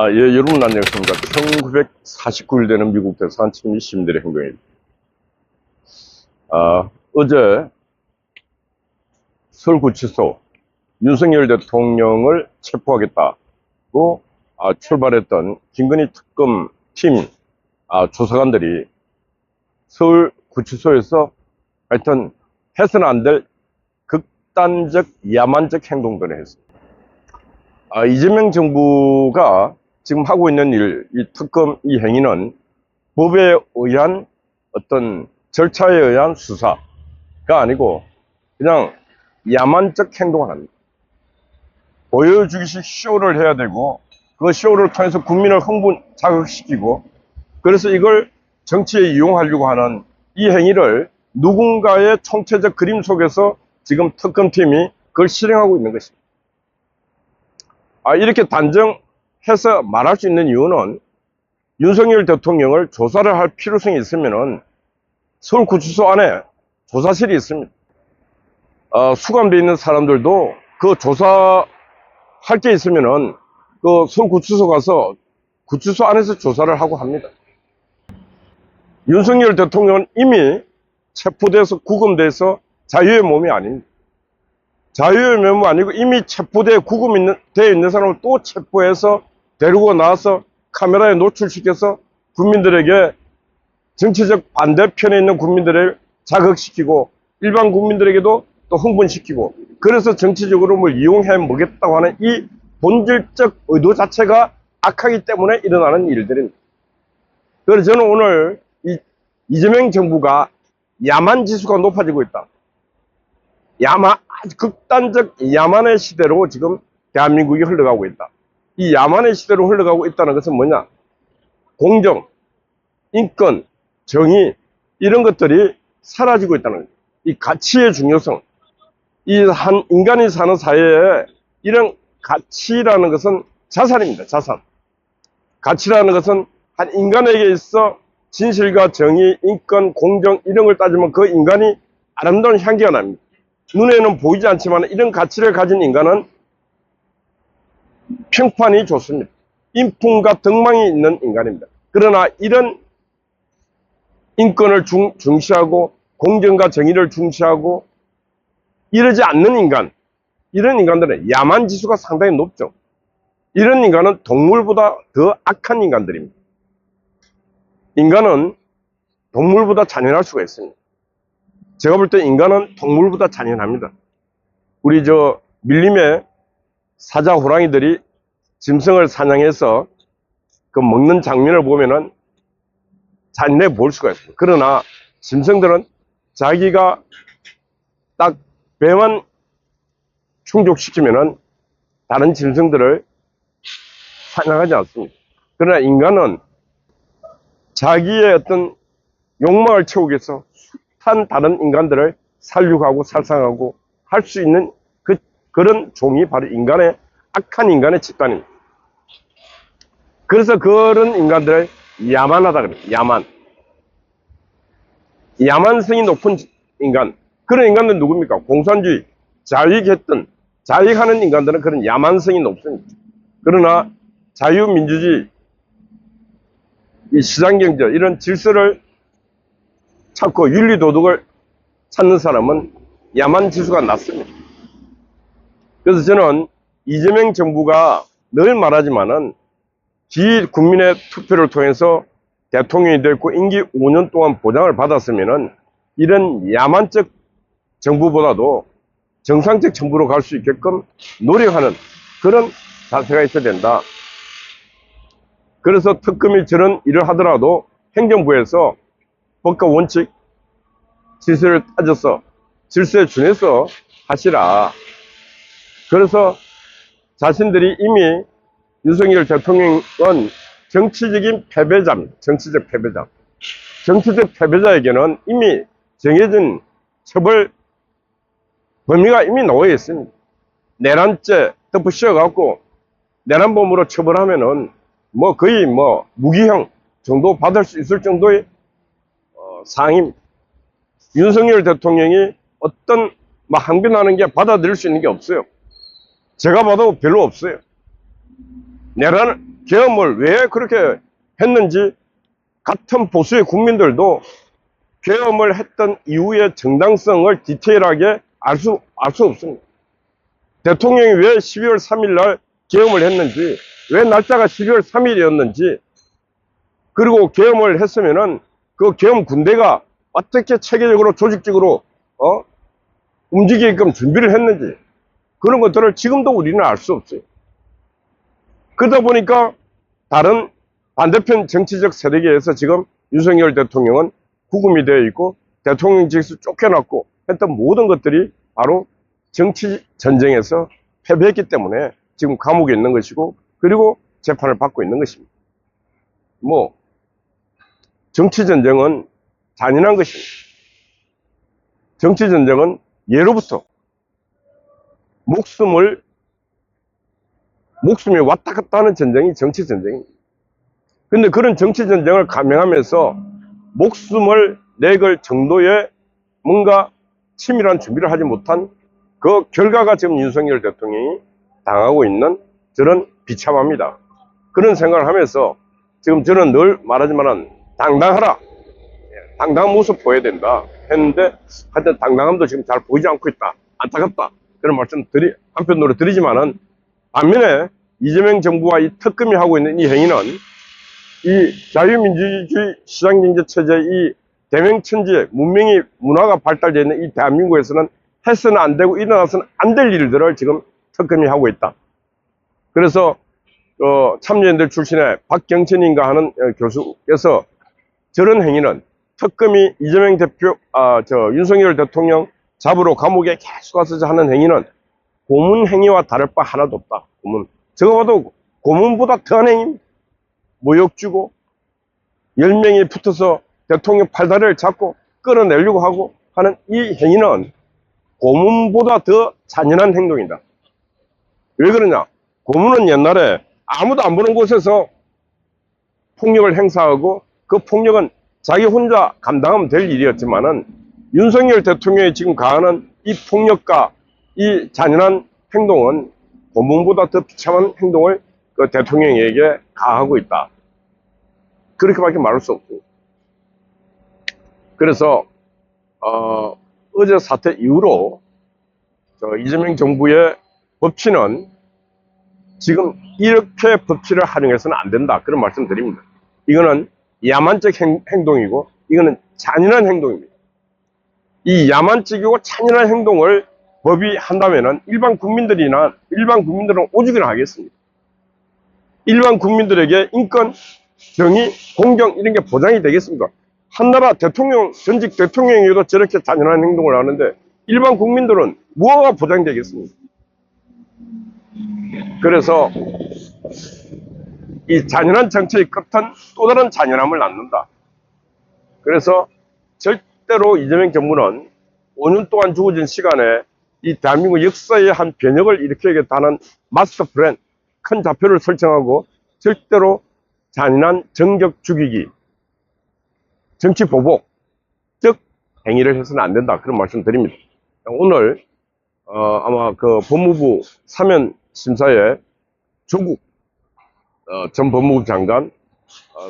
예, 여러분 안녕하십니까. 1949일 되는 미국 대사관 친미 시민들의 행동입니다. 어제 서울구치소 윤석열 대통령을 체포하겠다고 출발했던 김건희 특검 팀 조사관들이 서울구치소에서 하여튼 해서는 안 될 극단적 야만적 행동들을 했습니다. 이재명 정부가 지금 하고 있는 이 특검 이 행위는 법에 의한 어떤 절차에 의한 수사가 아니고 그냥 야만적 행동을 합니다. 보여주기식 쇼를 해야 되고 그 쇼를 통해서 국민을 흥분 자극시키고 그래서 이걸 정치에 이용하려고 하는 이 행위를 누군가의 총체적 그림 속에서 지금 특검팀이 그걸 실행하고 있는 것입니다. 이렇게 단정해서 말할 수 있는 이유는 윤석열 대통령을 조사를 할 필요성이 있으면은 서울구치소 안에 조사실이 있습니다. 수감되어 있는 사람들도 그 조사할 게 있으면은 그 서울구치소 가서 구치소 안에서 조사를 하고 합니다. 윤석열 대통령은 이미 체포돼서 구금돼서 자유의 몸이 아닙니다. 자유의 몸이 아니고 이미 체포돼 구금되어 있는 사람을 또 체포해서 데리고 나와서 카메라에 노출시켜서 국민들에게 정치적 반대편에 있는 국민들을 자극시키고 일반 국민들에게도 또 흥분시키고 그래서 정치적으로 뭘 이용해 먹겠다고 하는 이 본질적 의도 자체가 악하기 때문에 일어나는 일들입니다. 그래서 저는 오늘 이재명 정부가 야만 지수가 높아지고 있다. 아주 극단적 야만의 시대로 지금 대한민국이 흘러가고 있다. 이 야만의 시대로 흘러가고 있다는 것은 뭐냐? 공정, 인권, 정의 이런 것들이 사라지고 있다는 거예요. 이 가치의 중요성, 이 한 인간이 사는 사회에 이런 가치라는 것은 자산입니다. 자산. 가치라는 것은 한 인간에게 있어 진실과 정의, 인권, 공정 이런 걸 따지면 그 인간이 아름다운 향기가 납니다. 눈에는 보이지 않지만 이런 가치를 가진 인간은 평판이 좋습니다. 인품과 덕망이 있는 인간입니다. 그러나 이런 인권을 중시하고 공정과 정의를 중시하고 이러지 않는 인간, 이런 인간들은 야만 지수가 상당히 높죠. 이런 인간은 동물보다 더 악한 인간들입니다. 인간은 동물보다 잔인할 수가 있습니다. 제가 볼 때 인간은 동물보다 잔인합니다. 우리 밀림의 사자 호랑이들이 짐승을 사냥해서 그 먹는 장면을 보면은 잔인해 보일 수가 있습니다. 그러나 짐승들은 자기가 딱 배만 충족시키면은 다른 짐승들을 사냥하지 않습니다. 그러나 인간은 자기의 어떤 욕망을 채우기 위해서 숱한 다른 인간들을 살육하고 살상하고 할 수 있는 그런 종이 바로 악한 인간의 집단입니다. 그래서 그런 인간들을 야만하다 그럽니다. 야만성이 높은 인간. 그런 인간들은 누굽니까? 공산주의, 자익하는 인간들은 그런 야만성이 높습니다. 그러나 자유민주주의, 이 시장경제, 이런 질서를 찾고 윤리도덕을 찾는 사람은 야만 지수가 낮습니다. 그래서 저는 이재명 정부가 늘 말하지만은 국민의 투표를 통해서 대통령이 됐고 임기 5년 동안 보장을 받았으면은 이런 야만적 정부보다도 정상적 정부로 갈 수 있게끔 노력하는 그런 자세가 있어야 된다. 그래서 특검이 저런 일을 하더라도 행정부에서 법과 원칙, 질서를 따져서 질서에 준해서 하시라. 그래서 자신들이 이미 윤석열 대통령은 정치적인 패배자입니다. 정치적 패배자. 정치적 패배자에게는 이미 정해진 처벌 범위가 이미 놓여 있습니다. 내란죄 덮어 씌워갖고 내란범으로 처벌하면은 거의 무기형 정도 받을 수 있을 정도의 사항입니다. 윤석열 대통령이 어떤 항변하는 게 받아들일 수 있는 게 없어요. 제가 봐도 별로 없어요. 내란 계엄을 왜 그렇게 했는지 같은 보수의 국민들도 계엄을 했던 이후의 정당성을 디테일하게 알 수 없습니다. 대통령이 왜 12월 3일 날 계엄을 했는지, 왜 날짜가 12월 3일이었는지, 그리고 계엄을 했으면은 그 계엄 군대가 어떻게 체계적으로 조직적으로 움직이게끔 준비를 했는지, 그런 것들을 지금도 우리는 알 수 없어요. 그러다 보니까 다른 반대편 정치적 세력에서 지금 윤석열 대통령은 구금이 되어 있고 대통령직에서 쫓겨났고 했던 모든 것들이 바로 정치 전쟁에서 패배했기 때문에 지금 감옥에 있는 것이고, 그리고 재판을 받고 있는 것입니다. 뭐 정치 전쟁은 잔인한 것입니다. 정치 전쟁은 예로부터 목숨이 왔다 갔다 하는 전쟁이 정치 전쟁입니다. 근데 그런 정치 전쟁을 감행하면서 목숨을 내걸 정도의 뭔가 치밀한 준비를 하지 못한 그 결과가 지금 윤석열 대통령이 당하고 있는 저런 비참합니다. 그런 생각을 하면서 지금 저는 늘 말하지만은 당당하라, 당당한 모습 보여야 된다 했는데, 하여튼 당당함도 지금 잘 보이지 않고 있다, 안타깝다, 그런 말씀 한편으로 드리지만은, 반면에 이재명 정부와 이 특검이 하고 있는 이 행위는 이 자유민주주의 시장경제 체제의 이 대명천지의 문명이 문화가 발달되어 있는 이 대한민국에서는 해서는 안 되고 일어나서는 안 될 일들을 지금 특검이 하고 있다. 그래서 참여연대 출신의 박경천인가 하는 교수께서 저런 행위는 특검이 이재명 윤석열 대통령 잡으러 감옥에 계속 가서 하는 행위는 고문 행위와 다를 바 하나도 없다. 저거 봐도 고문보다 더한 행위입니다. 모욕 주고 10명이 붙어서 대통령 팔다리를 잡고 끌어내려고 하고 하는 이 행위는 고문보다 더 잔인한 행동이다. 왜 그러냐? 고문은 옛날에 아무도 안 보는 곳에서 폭력을 행사하고 그 폭력은 자기 혼자 감당하면 될 일이었지만은, 윤석열 대통령이 지금 가하는 이 폭력과 이 잔인한 행동은 고문보다 더 비참한 행동을 그 대통령에게 가하고 있다. 그렇게밖에 말할 수 없고. 그래서 어제 사태 이후로 이재명 정부의 법치는 지금 이렇게 법치를 활용해서는 안 된다, 그런 말씀 드립니다. 이거는 야만적 행동이고 이거는 잔인한 행동입니다. 이 야만적이고 잔인한 행동을 법이 한다면은 일반 국민들은 오죽이나 하겠습니까? 일반 국민들에게 인권, 정의, 공정 이런 게 보장이 되겠습니까? 한나라 전직 대통령이도 저렇게 잔인한 행동을 하는데 일반 국민들은 무엇가 보장되겠습니까? 그래서 이 잔인한 정치의 끝은 또 다른 잔인함을 낳는다. 그래서 절대로 이재명 정부는 5년 동안 주어진 시간에 이 대한민국 역사의 한 변혁을 일으키겠다는 마스터 플랜, 큰 좌표를 설정하고 절대로 잔인한 정적 죽이기, 정치 보복, 즉 행위를 해서는 안 된다, 그런 말씀 드립니다. 오늘 아마 그 법무부 사면 심사에 조국 전 법무부 장관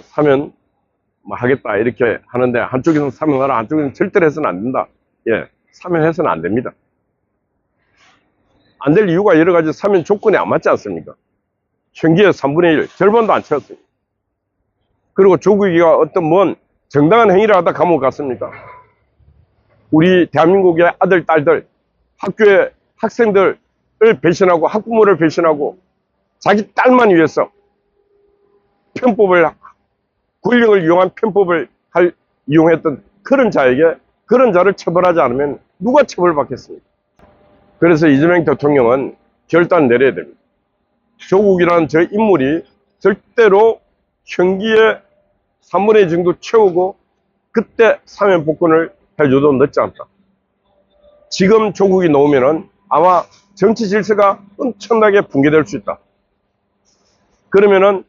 사면 하겠다 이렇게 하는데, 한쪽에서는 사면하라, 한쪽에서는 절대로 해서는 안 된다. 예, 사면해서는 안 됩니다. 안 될 이유가 여러 가지 사면 조건이 안 맞지 않습니까? 현기의 3분의 1, 절반도 안 채웠습니다. 그리고 조국이가 어떤 정당한 행위를 하다 감옥 갔습니까? 우리 대한민국의 아들, 딸들, 학교의 학생들을 배신하고 학부모를 배신하고 자기 딸만 위해서 권력을 이용한 편법을 이용했던 그런 자를 처벌하지 않으면 누가 처벌받겠습니까? 그래서 이재명 대통령은 결단 내려야 됩니다. 조국이라는 저 인물이 절대로 형기의 3분의 2 정도 채우고 그때 사면 복권을 해줘도 늦지 않다. 지금 조국이 나오면은 아마 정치 질서가 엄청나게 붕괴될 수 있다. 그러면은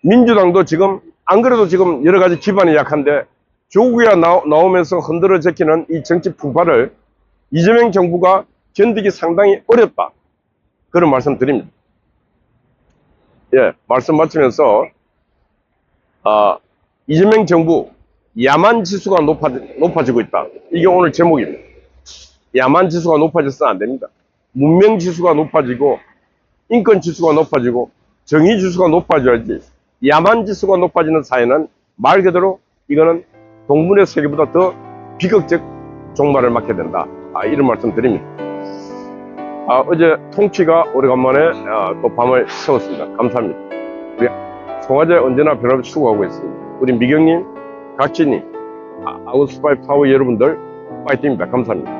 민주당도 지금 안 그래도 지금 여러 가지 기반이 약한데 조국이 나오면서 흔들어 제끼는 이 정치 풍파를 이재명 정부가 견디기 상당히 어렵다, 그런 말씀 드립니다. 예, 말씀 마치면서, 이재명 정부, 야만 지수가 높아지고 있다. 이게 오늘 제목입니다. 야만 지수가 높아져서는 안 됩니다. 문명 지수가 높아지고, 인권 지수가 높아지고, 정의 지수가 높아져야지. 야만 지수가 높아지는 사회는 말 그대로 이거는 동물의 세계보다 더 비극적 종말을 맞게 된다. 이런 말씀 드립니다. 어제 통치가 오래간만에 또 밤을 새웠습니다. 감사합니다. 우리 송화제 언제나 변함없이 수고하고 있습니다. 우리 미경님, 각진님, 아웃스파이 파워 여러분들 파이팅입니다. 감사합니다.